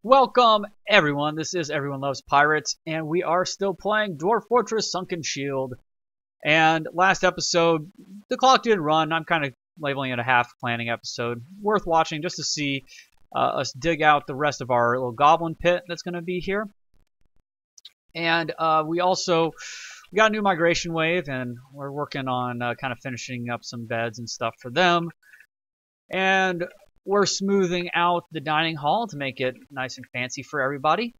Welcome, everyone. This is Everyone Loves Pirates, and we are still playing Dwarf Fortress, Sunkenshield. And last episode, the clock did run. I'm kind of labeling it a half planning episode. Worth watching just to see us dig out the rest of our little goblin pit that's going to be here. And we got a new migration wave, and we're working on kind of finishing up some beds and stuff for them. And we're smoothing out the dining hall to make it nice and fancy for everybody.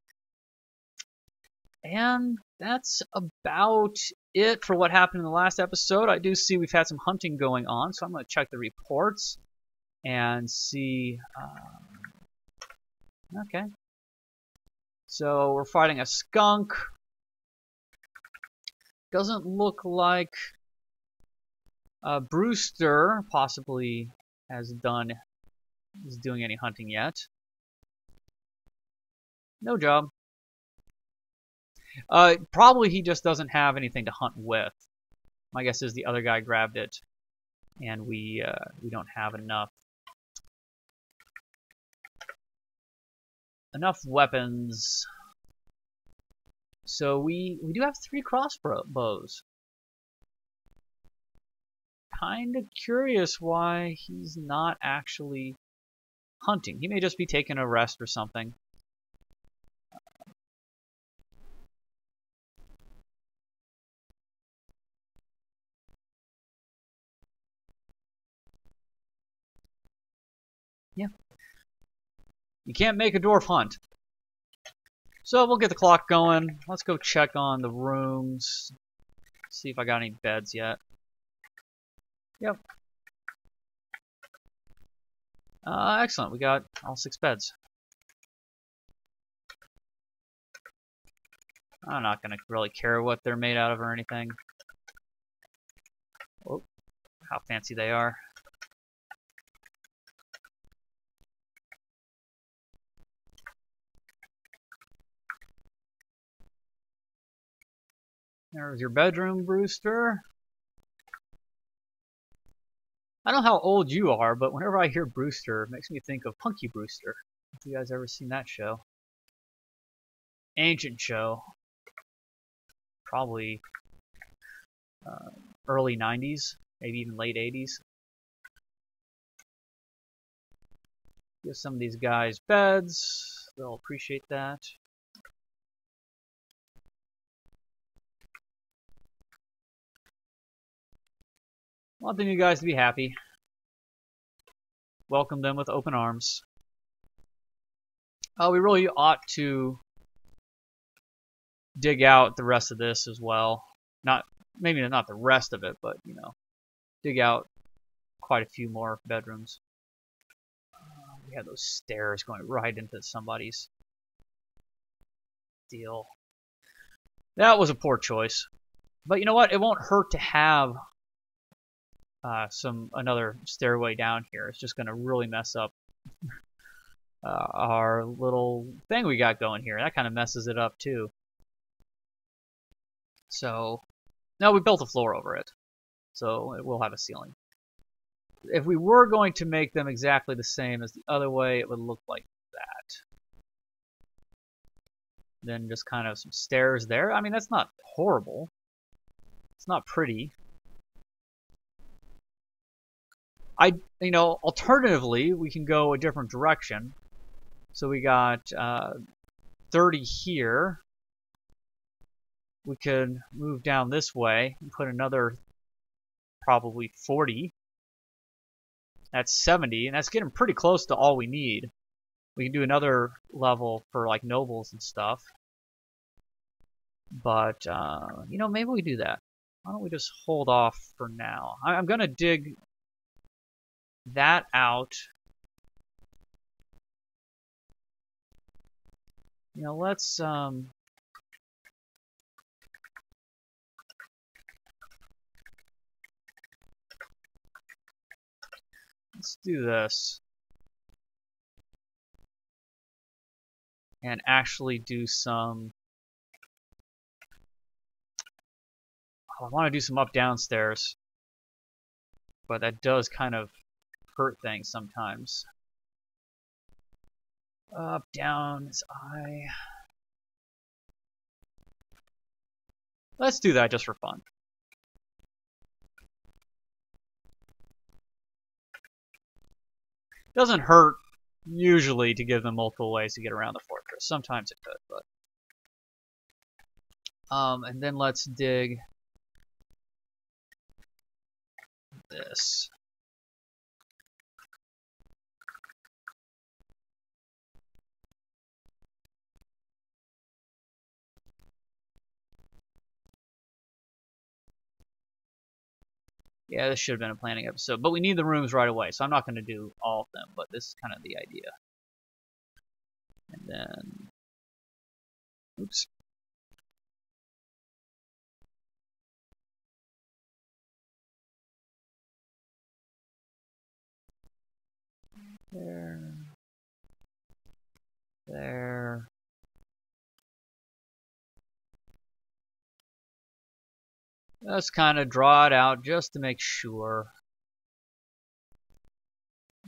And that's about it for what happened in the last episode. I do see we've had some hunting going on, so I'm going to check the reports and see. Okay. So we're fighting a skunk. Doesn't look like Brewster possibly is doing any hunting yet. No job. Probably he just doesn't have anything to hunt with. My guess is the other guy grabbed it, and we don't have enough weapons. So we do have 3 crossbows. Kind of curious why he's not actually hunting. He may just be taking a rest or something. Yeah. You can't make a dwarf hunt. So we'll get the clock going. Let's go check on the rooms. See if I got any beds yet. Yep. Excellent. We got all 6 beds. I'm not going to really care what they're made out of or anything. Oh, how fancy they are. There's your bedroom, Brewster. I don't know how old you are, but whenever I hear Brewster, it makes me think of Punky Brewster. Have you guys ever seen that show? Ancient show. Probably early 90s, maybe even late 80s. Give some of these guys beds. They'll appreciate that. Wanting you guys to be happy. Welcome them with open arms. We really ought to dig out the rest of this as well. Maybe not the rest of it, but dig out quite a few more bedrooms. We have those stairs going right into somebody's deal. That was a poor choice. But you know what? It won't hurt to have another stairway down here. It's just going to really mess up our little thing we got going here. That kind of messes it up too. So, no, we built a floor over it. So it will have a ceiling. If we were going to make them exactly the same as the other way, it would look like that. Then just kind of some stairs there. I mean, that's not horrible. It's not pretty. Alternatively, we can go a different direction. So we got 30 here. We could move down this way and put another probably 40. That's 70, and that's getting pretty close to all we need. We can do another level for like nobles and stuff. But, maybe we do that. Why don't we just hold off for now? I'm going to dig that out. Let's do this and actually do some. I want to do some up downstairs, but that does kind of hurt things sometimes. Up, down is I. Let's do that just for fun. Doesn't hurt usually to give them multiple ways to get around the fortress. Sometimes it could, but and then let's dig this. Yeah, this should have been a planning episode, but we need the rooms right away, so I'm not going to do all of them, but this is kind of the idea. And then, oops. There. There. Let's kind of draw it out just to make sure.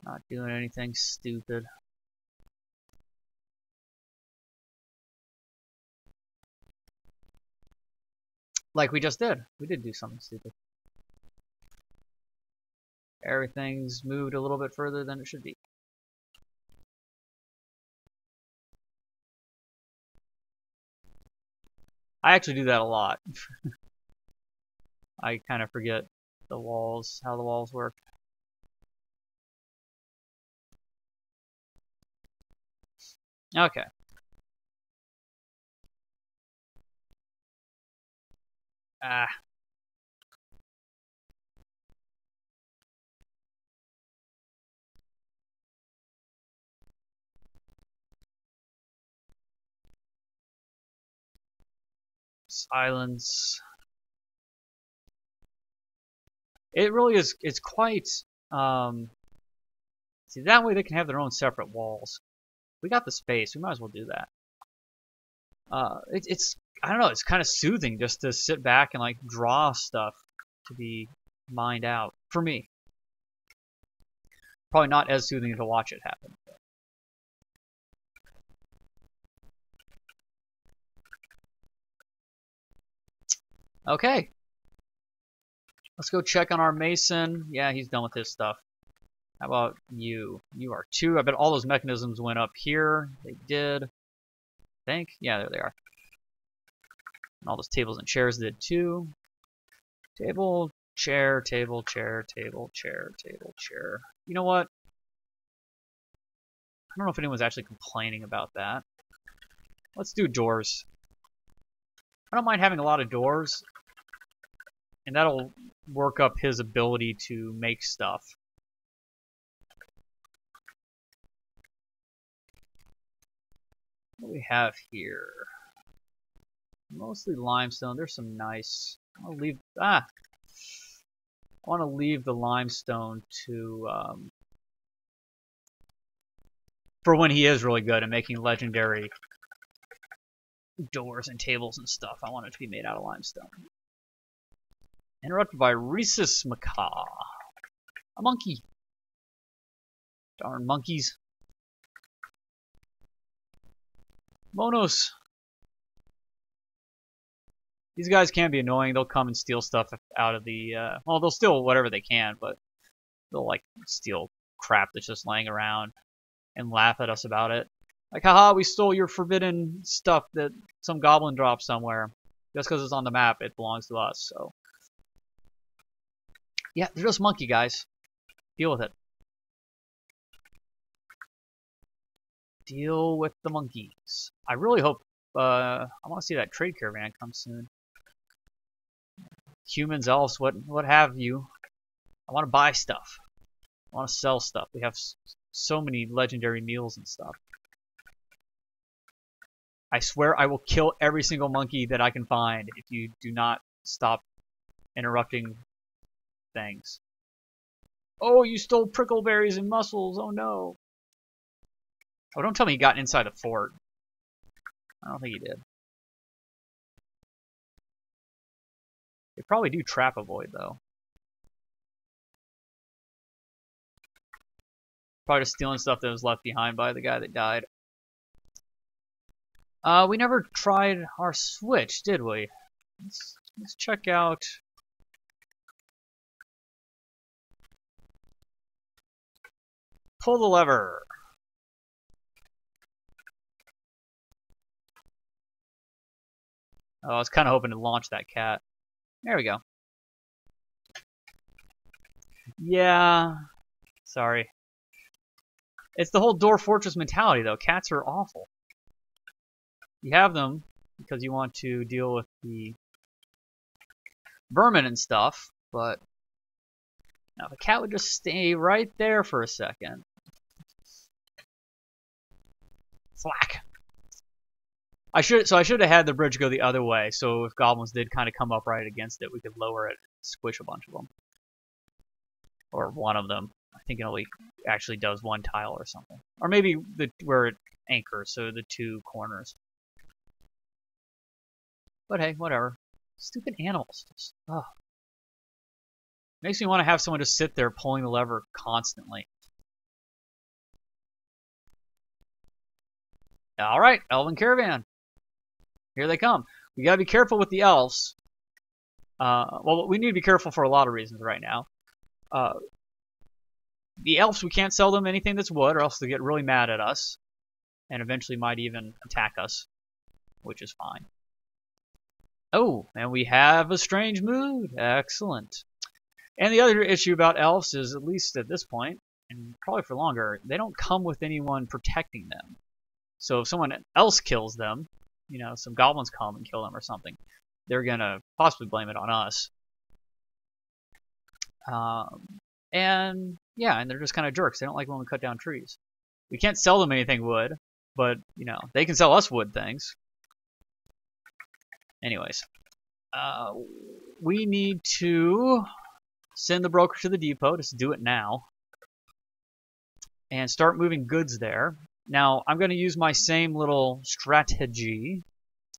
Not doing anything stupid. Like we just did. We did do something stupid. Everything's moved a little bit further than it should be. I actually do that a lot. I kind of forget the walls, how the walls work. Okay. Ah. Silence. It really is, it's quite, see, that way they can have their own separate walls. We got the space, we might as well do that. It's, I don't know, it's kind of soothing just to sit back and like draw stuff to be mined out. For me. Probably not as soothing to watch it happen. Okay. Let's go check on our mason. Yeah, he's done with his stuff. How about you? You are 2. I bet all those mechanisms went up here. They did. I think. Yeah, there they are. And all those tables and chairs did too. Table, chair, table, chair, table, chair, table, chair. You know what? I don't know if anyone's actually complaining about that. Let's do doors. I don't mind having a lot of doors. And that'll work up his ability to make stuff. What do we have here? Mostly limestone. There's some nice. I'll leave. I want to leave the limestone to for when he is really good at making legendary doors and tables and stuff. I want it to be made out of limestone. Interrupted by Rhesus Macaw. A monkey. Darn monkeys. Monos. These guys can be annoying. They'll come and steal stuff out of the, well, they'll steal whatever they can, but they'll, like, steal crap that's just laying around and laugh at us about it. Like, haha, we stole your forbidden stuff that some goblin dropped somewhere. Just because it's on the map, it belongs to us, so. Yeah, they're just monkey guys. Deal with it. Deal with the monkeys. I really hope, I want to see that trade caravan come soon. Humans, elves, what have you. I want to buy stuff. I want to sell stuff. We have so many legendary meals and stuff. I swear I will kill every single monkey that I can find if you do not stop interrupting things. Oh, you stole prickleberries and mussels. Oh no. Oh, don't tell me he got inside the fort. I don't think he did. They probably do trap avoid, though. Probably just stealing stuff that was left behind by the guy that died. We never tried our switch, did we? Let's check out. Pull the lever. Oh, I was kind of hoping to launch that cat. There we go. Yeah. Sorry. It's the whole Dwarf Fortress mentality, though. Cats are awful. You have them because you want to deal with the vermin and stuff, but now if a cat would just stay right there for a second. Slack. I should have had the bridge go the other way, so if goblins did kind of come up right against it, we could lower it and squish a bunch of them. Or one of them. I think it only actually does one tile or something. Or maybe where it anchors, so the two corners. But hey, whatever. Stupid animals. Just, ugh. Makes me want to have someone just sit there pulling the lever constantly. Alright, Elven Caravan. Here they come. We gotta be careful with the elves. Well, we need to be careful for a lot of reasons right now. The elves, we can't sell them anything that's wood, or else they'll get really mad at us. And eventually might even attack us, which is fine. Oh, and we have a strange mood. Excellent. And the other issue about elves is, at least at this point, and probably for longer, they don't come with anyone protecting them. So if someone else kills them, you know, some goblins come and kill them or something, they're going to possibly blame it on us. And yeah, and they're just kind of jerks. They don't like when we cut down trees. We can't sell them anything wood, but, you know, they can sell us wood things. Anyways, we need to send the broker to the depot. Just do it now. And start moving goods there. Now, I'm going to use my same little strategy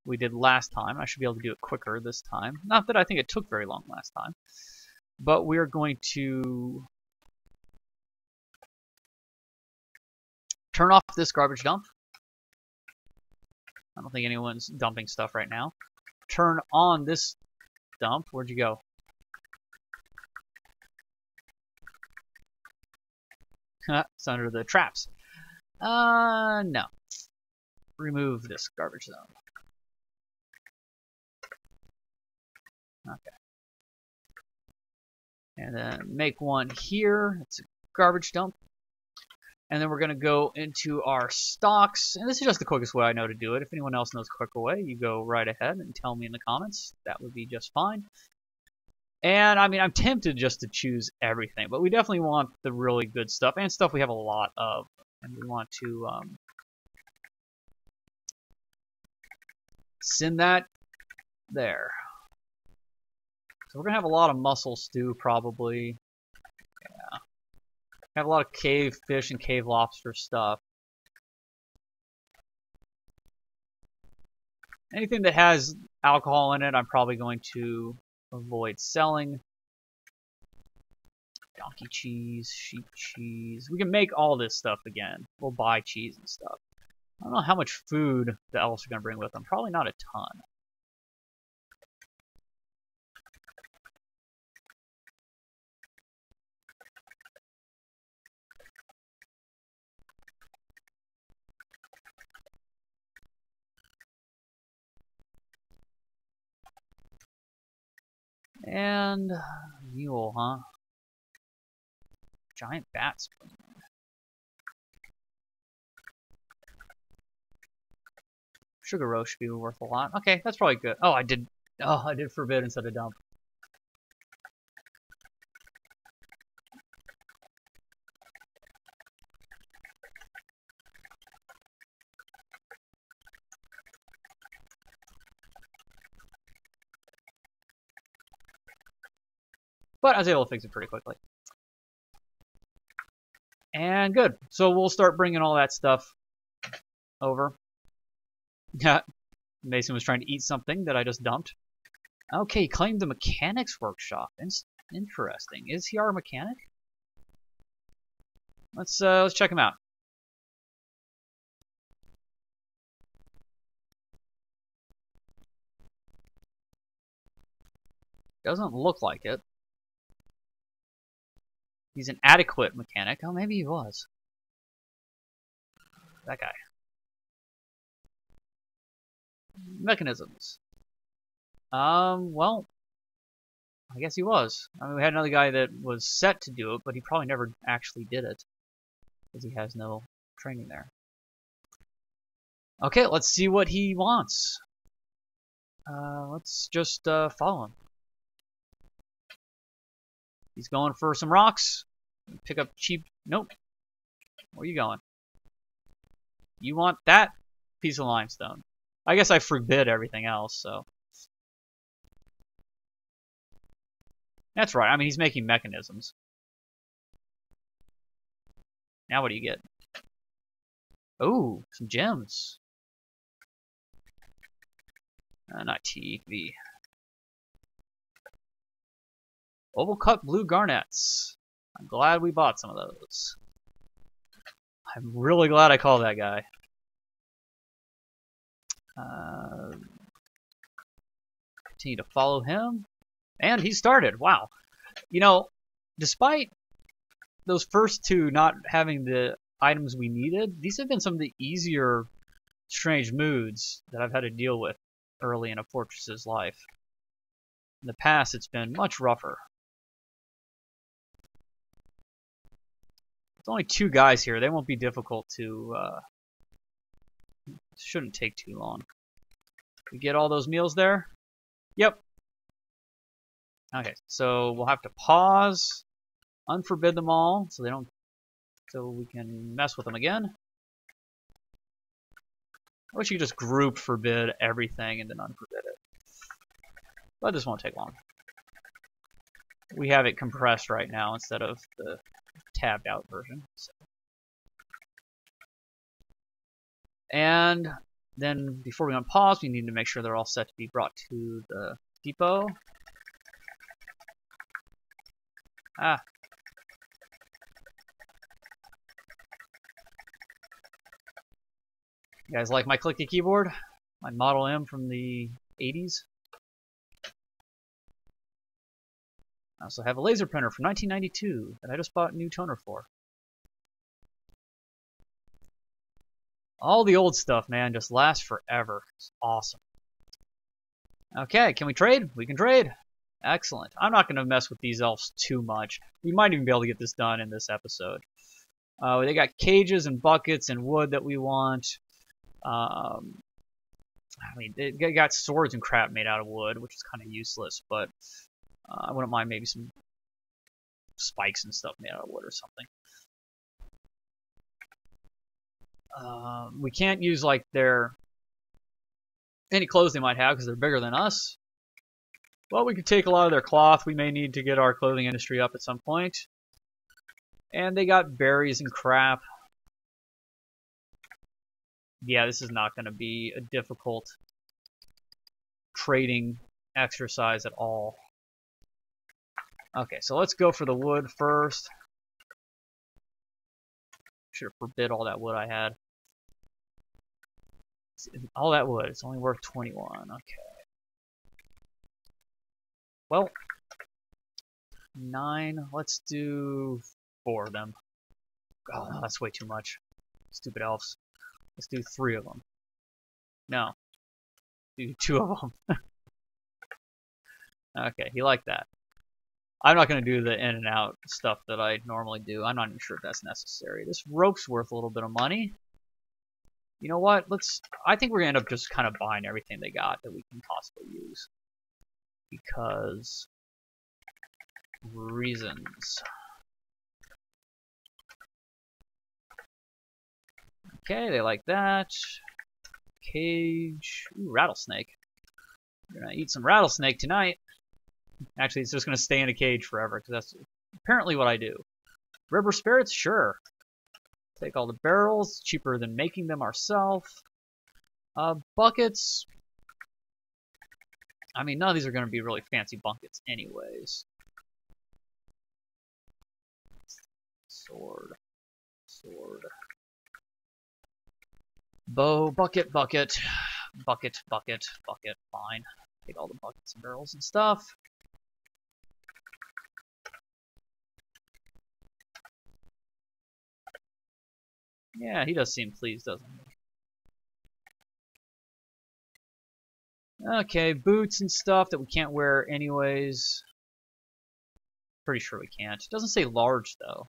we did last time. I should be able to do it quicker this time. Not that I think it took very long last time. But we're going to turn off this garbage dump. I don't think anyone's dumping stuff right now. Turn on this dump. Where'd you go? It's under the traps. No. Remove this garbage zone. Okay. And then make one here. It's a garbage dump. And then we're going to go into our stocks. And this is just the quickest way I know to do it. If anyone else knows a quicker way, you go right ahead and tell me in the comments. That would be just fine. And, I mean, I'm tempted just to choose everything. But we definitely want the really good stuff. And stuff we have a lot of. And we want to send that there. So we're going to have a lot of mussel stew, probably. Yeah. Have a lot of cave fish and cave lobster stuff. Anything that has alcohol in it, I'm probably going to avoid selling. Donkey cheese, sheep cheese. We can make all this stuff again. We'll buy cheese and stuff. I don't know how much food the elves are going to bring with them. Probably not a ton. And mule, huh? Giant bats. Sugar roast should be worth a lot. Okay, that's probably good. Oh, I did forbid instead of dump. But I was able to fix it pretty quickly. And good. So we'll start bringing all that stuff over. Mason was trying to eat something that I just dumped. Okay, he claimed the mechanics workshop. Interesting. Is he our mechanic? Let's check him out. Doesn't look like it. He's an adequate mechanic. Oh, maybe he was. That guy. Mechanisms. Well, I guess he was. I mean, we had another guy that was set to do it, but he probably never actually did it. Because he has no training there. Okay, let's see what he wants. Let's just follow him. He's going for some rocks. Pick up cheap... Nope. Where are you going? You want that piece of limestone. I guess I forbid everything else, so... That's right. I mean, he's making mechanisms. Now what do you get? Oh, some gems. Not TV. Oval cut blue garnets. I'm glad we bought some of those. I'm really glad I called that guy. Continue to follow him. And he started. Wow. You know, despite those first two not having the items we needed, these have been some of the easier strange moods that I've had to deal with early in a fortress's life. In the past, it's been much rougher. There's only two guys here. They won't be difficult to... shouldn't take too long. We get all those meals there? Yep. Okay, so we'll have to pause, unforbid them all, so they don't, so we can mess with them again. I wish you could just group forbid everything and then unforbid it. But this won't take long. We have it compressed right now instead of the tabbed out version. So. And then before we unpause, we need to make sure they're all set to be brought to the depot. Ah. You guys like my clicky keyboard? My Model M from the 80s? I also have a laser printer from 1992 that I just bought a new toner for. All the old stuff, man, just lasts forever. It's awesome. Okay, can we trade? We can trade. Excellent. I'm not going to mess with these elves too much. We might even be able to get this done in this episode. They got cages and buckets and wood that we want. I mean, they got swords and crap made out of wood, which is kind of useless, but I wouldn't mind maybe some spikes and stuff made out of wood or something. We can't use like any clothes they might have because they're bigger than us. Well, we could take a lot of their cloth. We may need to get our clothing industry up at some point. And they got berries and crap. Yeah, this is not going to be a difficult trading exercise at all. Okay, so let's go for the wood first. Should have forbid all that wood I had. All that wood, it's only worth 21. Okay. Well, 9. Let's do 4 of them. Oh, no, that's way too much. Stupid elves. Let's do 3 of them. No. Do 2 of them. Okay, you like that. I'm not going to do the in and out stuff that I normally do. I'm not even sure if that's necessary. This rope's worth a little bit of money. You know what? I think we're going to end up just kind of buying everything they got that we can possibly use. Because reasons. Okay, they like that. Cage. Ooh, rattlesnake. We're gonna eat some rattlesnake tonight. Actually, it's just gonna stay in a cage forever because that's apparently what I do. River spirits, sure. Take all the barrels, cheaper than making them ourselves. Buckets. I mean, none of these are going to be really fancy buckets anyways. Sword. Sword. Bow, bucket, bucket. Bucket, bucket, bucket. Fine. Take all the buckets and barrels and stuff. Yeah, he does seem pleased, doesn't he? Okay, boots and stuff that we can't wear anyways. Pretty sure we can't. It doesn't say large, though.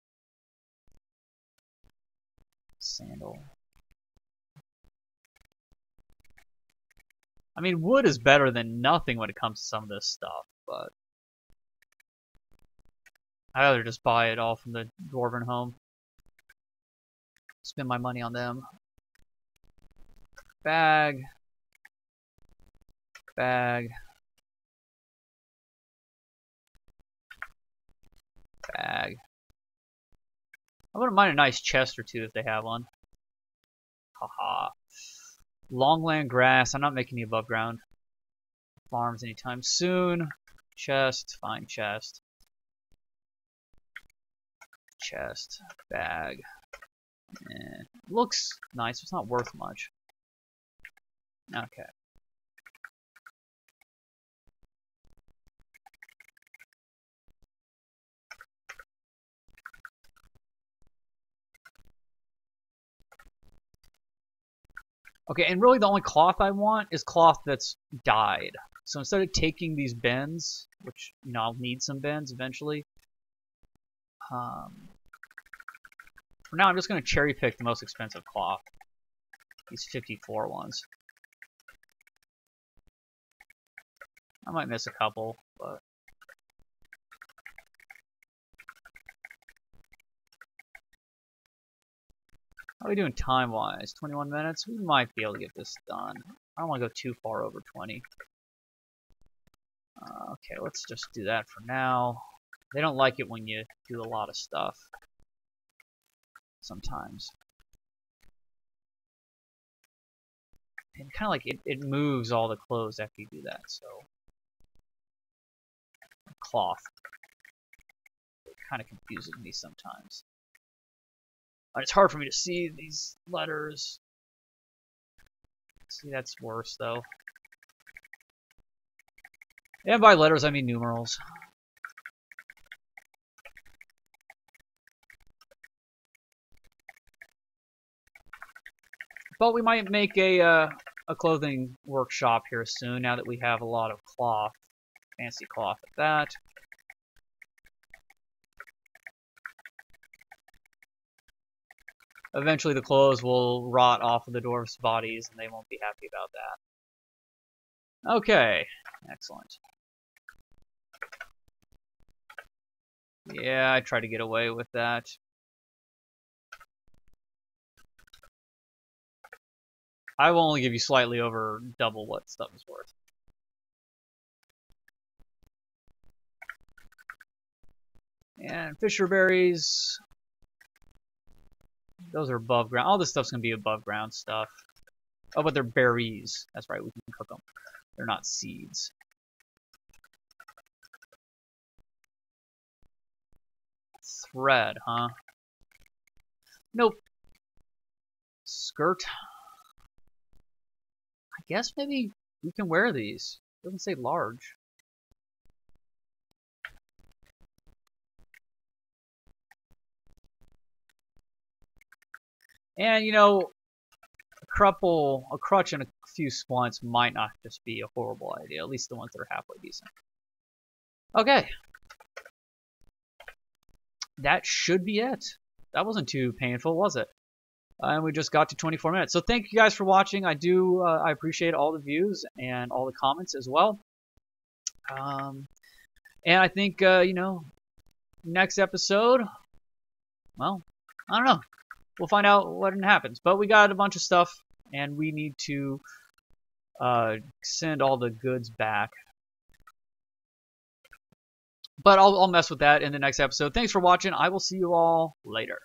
Sandal. I mean, wood is better than nothing when it comes to some of this stuff, but I'd rather just buy it all from the Dwarven home. Spend my money on them. Bag. Bag. Bag. I wouldn't mind a nice chest or two if they have one. Haha. Longland grass. I'm not making any above ground farms anytime soon. Chest. Fine chest. Chest. Bag. Looks nice. It's not worth much. Okay. Okay, and really the only cloth I want is cloth that's dyed. So instead of taking these bins, which, you know, I'll need some bins eventually, for now I'm just going to cherry pick the most expensive cloth. These 54 ones. I might miss a couple, but... How are we doing time-wise? 21 minutes? We might be able to get this done. I don't want to go too far over 20. Okay, let's just do that for now. They don't like it when you do a lot of stuff. Sometimes. And kind of like it moves all the clothes after you do that, so... Cloth. It kind of confuses me sometimes. It's hard for me to see these letters. See, that's worse, though. And by letters, I mean numerals. But we might make a clothing workshop here soon, now that we have a lot of cloth. Fancy cloth at that. Eventually the clothes will rot off of the dwarves' bodies, and they won't be happy about that. Okay, excellent. Yeah, I tried to get away with that. I will only give you slightly over double what stuff is worth. And fisher berries. Those are above ground. All this stuff's going to be above ground stuff. Oh, but they're berries. That's right, we can cook them. They're not seeds. Thread, huh? Nope. Skirt. I guess maybe we can wear these. It doesn't say large. And, you know, a crutch and a few splints might not just be a horrible idea, at least the ones that are halfway decent. Okay. That should be it. That wasn't too painful, was it? And we just got to 24 minutes. So thank you guys for watching. I appreciate all the views and all the comments as well. And I think, you know, next episode, well, I don't know. We'll find out what happens. But we got a bunch of stuff, and we need to send all the goods back. But I'll mess with that in the next episode. Thanks for watching. I will see you all later.